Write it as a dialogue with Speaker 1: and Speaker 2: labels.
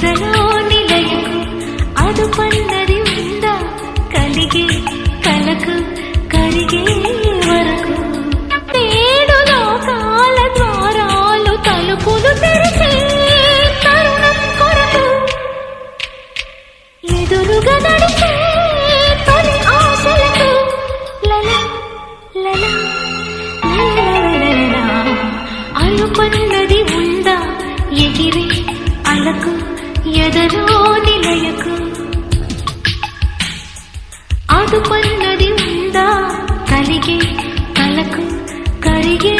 Speaker 1: ఎదలో నిలయకు అదుపన్నది ఉందా కలిగే కలకు కరిగే వరకు నేడు లోకాల ద్వారాలు తలుపులు తెరిచే తరుణం కొరకు ఎదురుగా నడిచే తొలి ఆశలకు లల లల లల అలుపన్నది ఉందా ఎగిరే అలకు ఎదలో నిలయకు అదుపన్నది ఉందా కలిగే కలకు కరిగే